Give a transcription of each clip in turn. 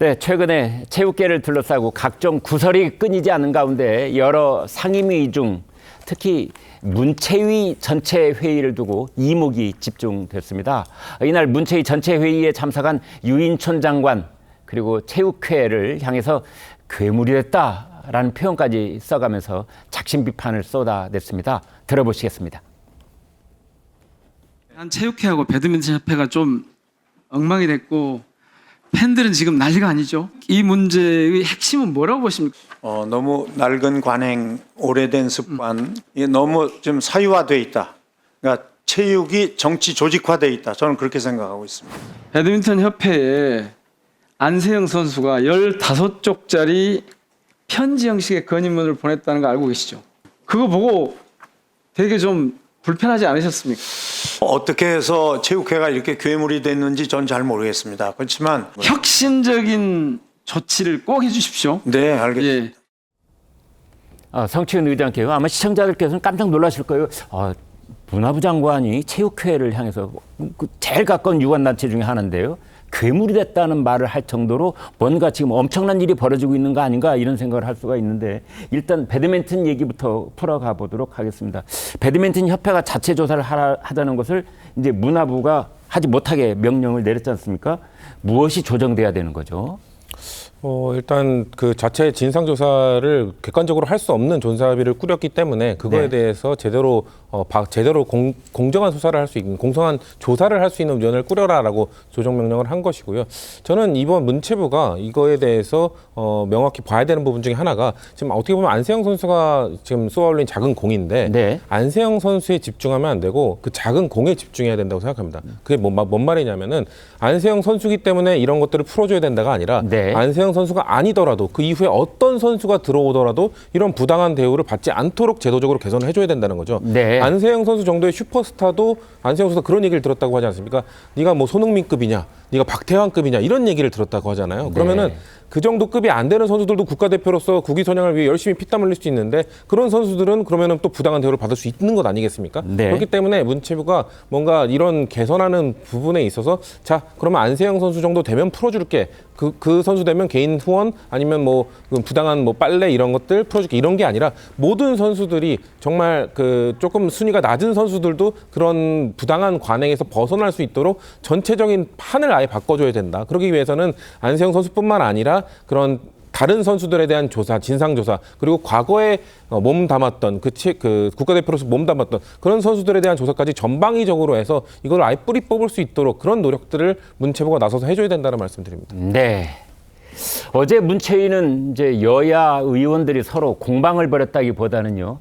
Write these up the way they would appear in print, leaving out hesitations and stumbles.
네, 최근에 체육계를 둘러싸고 각종 구설이 끊이지 않는 가운데 여러 상임위 중 특히 문체위 전체 회의를 두고 이목이 집중됐습니다. 이날 문체위 전체 회의에 참석한 유인촌 장관 그리고 체육회를 향해서 괴물이 됐다라는 표현까지 써가면서 작심 비판을 쏟아냈습니다. 들어보시겠습니다. 한 체육회하고 배드민턴 협회가 좀 엉망이 됐고 팬들은 지금 난리가 아니죠. 이 문제의 핵심은 뭐라고 보십니까? 너무 낡은 관행, 오래된 습관, 이게 너무 좀 사유화돼 있다. 그러니까 체육이 정치 조직화돼 있다. 저는 그렇게 생각하고 있습니다. 배드민턴 협회에 안세영 선수가 15쪽짜리 편지 형식의 건의문을 보냈다는 거 알고 계시죠? 그거 보고 되게 좀 불편하지 않으셨습니까? 어떻게 해서 체육회가 이렇게 괴물이 됐는지 전 잘 모르겠습니다. 그렇지만 혁신적인 조치를 꼭 해주십시오. 네, 알겠습니다. 예. 성치훈 의장께요. 아마 시청자들께서는 깜짝 놀라실 거예요. 문화부 장관이 체육회를 향해서 제일 가까운 유관단체 중에 하나인데요. 괴물이 됐다는 말을 할 정도로 뭔가 지금 엄청난 일이 벌어지고 있는 거 아닌가 이런 생각을 할 수가 있는데 일단 배드민턴 얘기부터 풀어가 보도록 하겠습니다. 배드민턴 협회가 자체 조사를 하자는 것을 이제 문화부가 하지 못하게 명령을 내렸지 않습니까? 무엇이 조정돼야 되는 거죠? 일단 그 자체 진상조사를 객관적으로 할 수 없는 조사비를 꾸렸기 때문에 그거에 대해서 제대로 공정한 수사를 할 수 있는 공정한 조사를 할 수 있는 위원회를 꾸려라라고 조정 명령을 한 것이고요. 저는 이번 문체부가 이거에 대해서 명확히 봐야 되는 부분 중에 하나가 지금 어떻게 보면 안세영 선수가 지금 쏘아올린 작은 공인데 안세영 선수에 집중하면 안 되고 그 작은 공에 집중해야 된다고 생각합니다. 그게 뭔 말이냐면은 안세영 선수기 때문에 이런 것들을 풀어줘야 된다가 아니라 안세영 선수가 아니더라도 그 이후에 어떤 선수가 들어오더라도 이런 부당한 대우를 받지 않도록 제도적으로 개선을 해줘야 된다는 거죠. 안세영 선수 정도의 슈퍼스타도 안세영 선수가 그런 얘기를 들었다고 하지 않습니까? 네가 뭐 손흥민급이냐, 네가 박태환급이냐 이런 얘기를 들었다고 하잖아요. 그러면은 그 정도 급이 안 되는 선수들도 국가대표로서 국위 선양을 위해 열심히 피땀 흘릴 수 있는데 그런 선수들은 그러면은 또 부당한 대우를 받을 수 있는 것 아니겠습니까? 그렇기 때문에 문체부가 뭔가 이런 개선하는 부분에 있어서 자 그러면 안세영 선수 정도 되면 풀어줄게. 그 선수 되면 개인 후원 아니면 뭐 부당한 뭐 빨래 이런 것들 풀어줄게 이런 게 아니라 모든 선수들이 정말 그 조금 순위가 낮은 선수들도 그런 부당한 관행에서 벗어날 수 있도록 전체적인 판을 아예 바꿔줘야 된다. 그러기 위해서는 안세영 선수뿐만 아니라 그런 다른 선수들에 대한 조사, 진상조사, 그리고 과거에 몸 담았던 그 국가대표로서 몸 담았던 그런 선수들에 대한 조사까지 전방위적으로 해서 이걸 아예 뿌리 뽑을 수 있도록 그런 노력들을 문체부가 나서서 해줘야 된다는 말씀드립니다. 네. 어제 문체위는 이제 여야 의원들이 서로 공방을 벌였다기보다는요.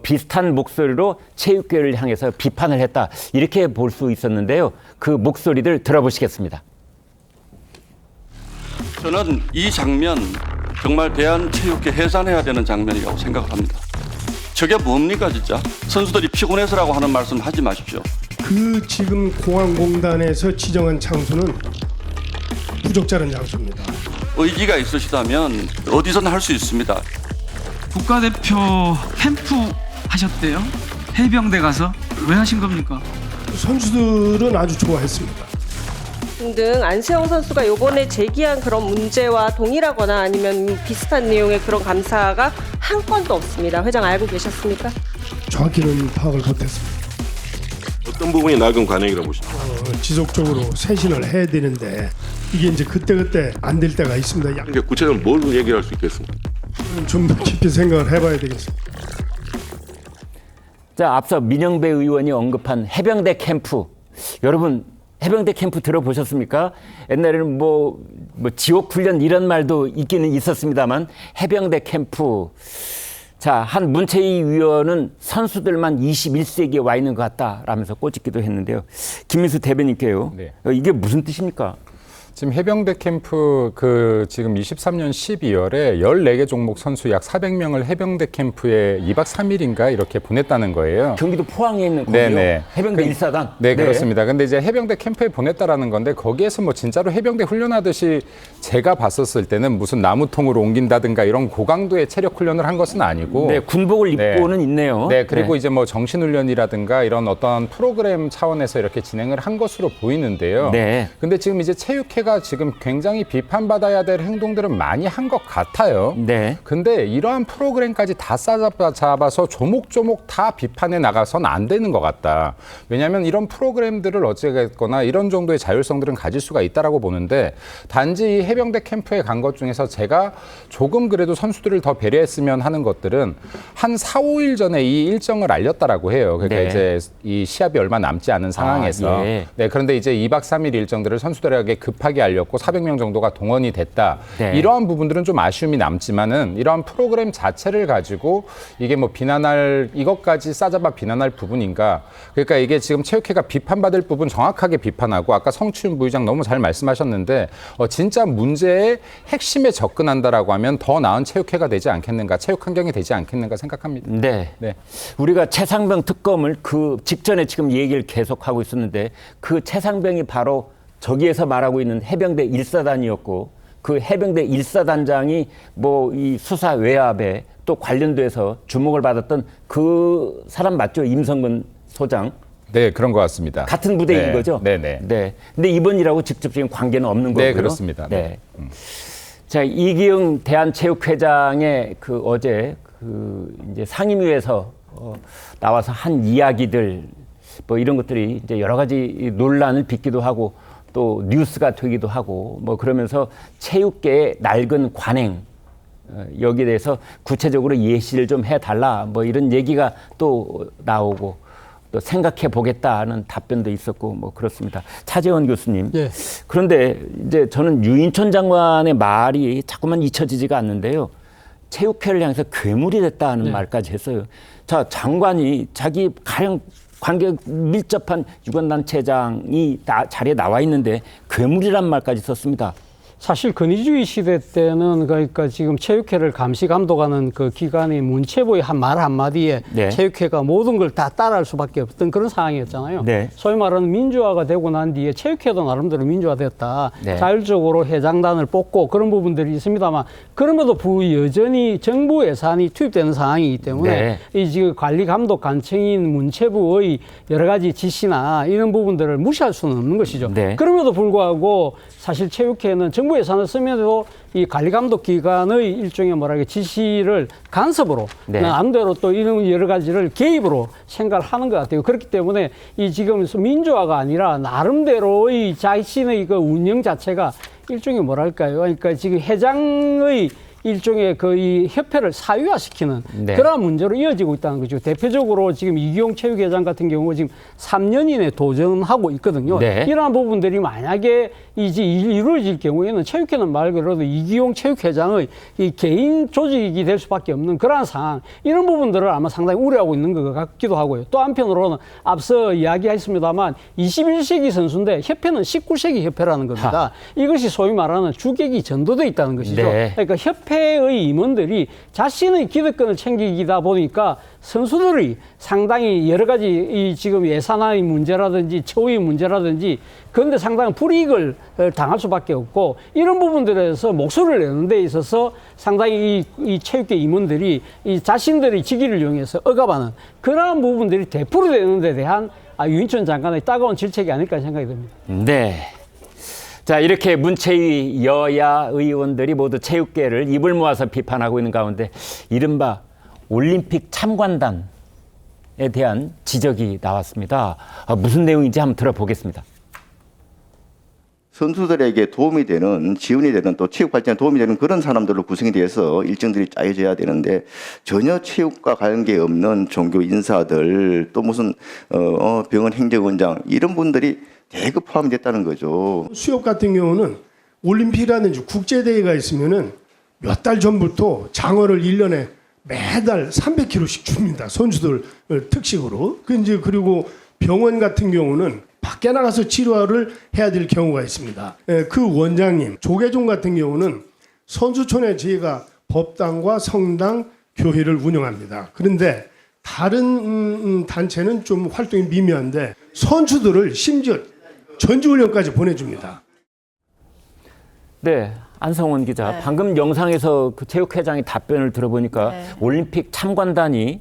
비슷한 목소리로 체육계를 향해서 비판을 했다. 이렇게 볼 수 있었는데요. 그 목소리들 들어보시겠습니다. 저는 이 장면 정말 대한체육회 해산해야 되는 장면이라고 생각을 합니다. 저게 뭡니까 진짜? 선수들이 피곤해서라고 하는 말씀 하지 마십시오. 그 지금 공항공단에서 지정한 장소는 부적절한 장소입니다. 의지가 있으시다면 어디서나 할 수 있습니다. 국가대표 캠프 하셨대요? 해병대 가서 왜 하신 겁니까? 선수들은 아주 좋아했습니다. 등등 안세영 선수가 이번에 제기한 그런 문제와 동일하거나 아니면 비슷한 내용의 그런 감사가 한 건도 없습니다. 회장 알고 계셨습니까? 정확히는 파악을 못했습니다. 어떤 부분이 낡은 관행이라고 보십니까? 지속적으로 쇄신을 해야 되는데 이게 이제 그때그때 안 될 때가 있습니다. 그러니까 구체적으로 뭘 얘기할 수 있겠습니까? 좀 더 깊이 생각을 해봐야 되겠습니다. 자, 앞서 민영배 의원이 언급한 해병대 캠프. 여러분 해병대 캠프 들어보셨습니까? 옛날에는 뭐 지옥 훈련 이런 말도 있기는 있었습니다만 해병대 캠프. 자, 한 문체위 위원은 선수들만 21세기에 와 있는 것 같다라면서 꼬집기도 했는데요. 김민수 대변인께요. 이게 무슨 뜻입니까? 지금 해병대 캠프 지금 23년 12월에 14개 종목 선수 약 400명을 해병대 캠프에 2박 3일인가 이렇게 보냈다는 거예요. 경기도 포항에 있는 거기요. 해병대 일사단. 네, 그렇습니다. 근데 이제 해병대 캠프에 보냈다라는 건데 거기에서 뭐 진짜로 해병대 훈련하듯이 제가 봤었을 때는 무슨 나무통으로 옮긴다든가 이런 고강도의 체력 훈련을 한 것은 아니고 군복을 입고는 있네요. 그리고 이제 뭐 정신훈련이라든가 이런 어떤 프로그램 차원에서 이렇게 진행을 한 것으로 보이는데요. 근데 지금 이제 체육회가 체육회가 지금 굉장히 비판받아야 될 행동들은 많이 한 것 같아요. 네. 근데 이러한 프로그램까지 다 싸잡아서 조목조목 다 비판해 나가선 안 되는 것 같다. 왜냐하면 이런 프로그램들을 어찌됐거나 이런 정도의 자율성들은 가질 수가 있다라고 보는데 단지 이 해병대 캠프에 간 것 중에서 제가 조금 그래도 선수들을 더 배려했으면 하는 것들은 한 4, 5일 전에 이 일정을 알렸다라고 해요. 그러니까 네. 이제 이 시합이 얼마 남지 않은 상황에서 예. 네, 그런데 이제 2박 3일 일정들을 선수들에게 급하게 알렸고 400명 정도가 동원이 됐다. 네. 이러한 부분들은 좀 아쉬움이 남지만은 이러한 프로그램 자체를 가지고 이게 뭐 이것까지 싸잡아 비난할 부분인가. 그러니까 이게 지금 체육회가 비판받을 부분 정확하게 비판하고 아까 성추윤 부의장 너무 잘 말씀하셨는데 진짜 문제의 핵심에 접근한다라고 하면 더 나은 체육회가 되지 않겠는가, 체육 환경이 되지 않겠는가 생각합니다. 네. 네. 우리가 최상병 특검을 그 직전에 지금 얘기를 계속하고 있었는데 그 최상병이 바로 저기에서 말하고 있는 해병대 1사단이었고 그 해병대 1사단장이 뭐 이 수사 외압에 또 관련돼서 주목을 받았던 그 사람 맞죠? 임성근 소장. 네, 그런 것 같습니다. 같은 부대인 네, 거죠? 네네. 네. 근데 이번 일하고 직접적인 관계는 없는 거고요. 네, 그렇습니다. 네. 자, 이기영 대한체육회장의 그 어제 그 이제 상임위에서 나와서 한 이야기들 뭐 이런 것들이 이제 여러 가지 논란을 빚기도 하고 또 뉴스가 되기도 하고 뭐 그러면서 체육계의 낡은 관행 여기에 대해서 구체적으로 예시를 좀 해달라 뭐 이런 얘기가 또 나오고 또 생각해 보겠다는 답변도 있었고 뭐 그렇습니다. 차재원 교수님. 예. 그런데 이제 저는 유인천 장관의 말이 자꾸만 잊혀지지가 않는데요. 체육회를 향해서 괴물이 됐다는 말까지 했어요. 자, 장관이 자기 가령 관계 밀접한 유관단체장이 자리에 나와 있는데 괴물이란 말까지 썼습니다. 사실 건의주의 시대 때는 그러니까 지금 체육회를 감시 감독하는 그 기관이 문체부의 한 말 한마디에 네. 체육회가 모든 걸 다 따라할 수밖에 없던 그런 상황이었잖아요. 네. 소위 말하는 민주화가 되고 난 뒤에 체육회도 나름대로 민주화됐다. 네. 자율적으로 회장단을 뽑고 그런 부분들이 있습니다만 그럼에도 여전히 정부 예산이 투입되는 상황이기 때문에 네. 이 지금 관리 감독 관청인 문체부의 여러 가지 지시나 이런 부분들을 무시할 수는 없는 것이죠. 네. 그럼에도 불구하고 사실 체육회는 정부 예산을 쓰면서 이 관리감독기관의 일종의 지시를 간섭으로 네. 나름대로 또 이런 여러 가지를 개입으로 생각을 하는 것 같아요. 그렇기 때문에 이 지금 민주화가 아니라 나름대로의 자신의 그 운영 자체가 일종의 그러니까 지금 회장의 일종의 이 협회를 사유화시키는 네. 그러한 문제로 이어지고 있다는 거죠. 대표적으로 지금 이기용 체육회장 같은 경우 지금 3년 이내 도전하고 있거든요. 네. 이러한 부분들이 만약에 이제 이루어질 경우에는 체육회는 말 그대로 이기용 체육회장의 이 개인 조직이 될 수밖에 없는 그러한 상황, 이런 부분들을 아마 상당히 우려하고 있는 것 같기도 하고요. 또 한편으로는 앞서 이야기했습니다만 21세기 선수인데 협회는 19세기 협회라는 겁니다. 이것이 소위 말하는 주객이 전도돼 있다는 것이죠. 네. 그러니까 협회의 임원들이 자신의 기득권을 챙기다 보니까 선수들이 상당히 여러 가지 이 지금 예산의 문제라든지 처우의 문제라든지 그런데 상당히 불이익을 당할 수밖에 없고 이런 부분들에서 목소리를 내는 데 있어서 상당히 이 체육계 임원들이 이 자신들의 직위를 이용해서 억압하는 그러한 부분들이 되풀이되는 데 대한 유인천 장관의 따가운 질책이 아닐까 생각이 듭니다. 네. 자, 이렇게 문체위 여야 의원들이 모두 체육계를 입을 모아서 비판하고 있는 가운데 이른바 올림픽 참관단에 대한 지적이 나왔습니다. 무슨 내용인지 한번 들어보겠습니다. 선수들에게 도움이 되는, 지원이 되는, 또 체육 발전에 도움이 되는 그런 사람들로 구성이 돼서 일정들이 짜여져야 되는데 전혀 체육과 관계없는 종교 인사들, 또 무슨 병원 행정원장 이런 분들이 대거 포함됐다는 거죠. 수협 같은 경우는 올림픽이라든지 국제대회가 있으면은 몇 달 전부터 장어를 1년에 매달 300kg씩 줍니다. 선수들 특식으로. 그리고 병원 같은 경우는 밖에 나가서 치료를 해야 될 경우가 있습니다. 그 원장님, 조계종 같은 경우는 선수촌에 저희가 법당과 성당, 교회를 운영합니다. 그런데 다른 단체는 좀 활동이 미미한데 선수들을 심지어 전지훈련까지 보내줍니다. 네, 안성원 기자. 네. 방금 영상에서 그 체육회장의 답변을 들어보니까 네. 올림픽 참관단이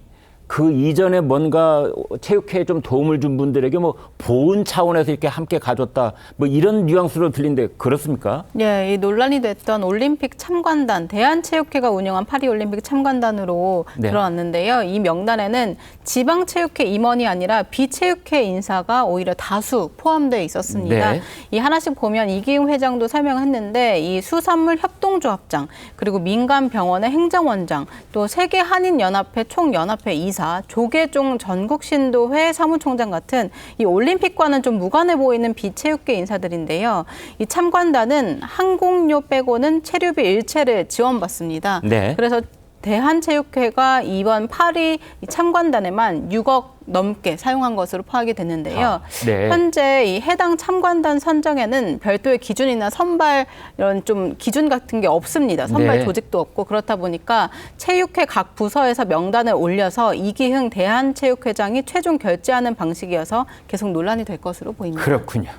그 이전에 뭔가 체육회에 좀 도움을 준 분들에게 뭐 보훈 차원에서 이렇게 함께 가줬다 뭐 이런 뉘앙스로 들리는데 그렇습니까? 예, 이 논란이 됐던 올림픽 참관단, 대한체육회가 운영한 파리올림픽 참관단으로 네. 드러났는데요. 이 명단에는 지방체육회 임원이 아니라 비체육회 인사가 오히려 다수 포함되어 있었습니다. 네. 이 하나씩 보면 이기흥 회장도 설명했는데 이 수산물 협동조합장, 그리고 민간병원의 행정원장, 또 세계한인연합회 총연합회 이사, 조계종 전국신도회 사무총장 같은 이 올림픽과는 좀 무관해 보이는 비체육계 인사들인데요. 이 참관단은 항공료 빼고는 체류비 일체를 지원받습니다. 네. 그래서 대한체육회가 이번 파리 참관단에만 6억 넘게 사용한 것으로 파악이 됐는데요. 네. 현재 이 해당 참관단 선정에는 별도의 기준이나 선발 이런 좀 기준 같은 게 없습니다. 선발 네. 조직도 없고 그렇다 보니까 체육회 각 부서에서 명단을 올려서 이기흥 대한체육회장이 최종 결재하는 방식이어서 계속 논란이 될 것으로 보입니다. 그렇군요.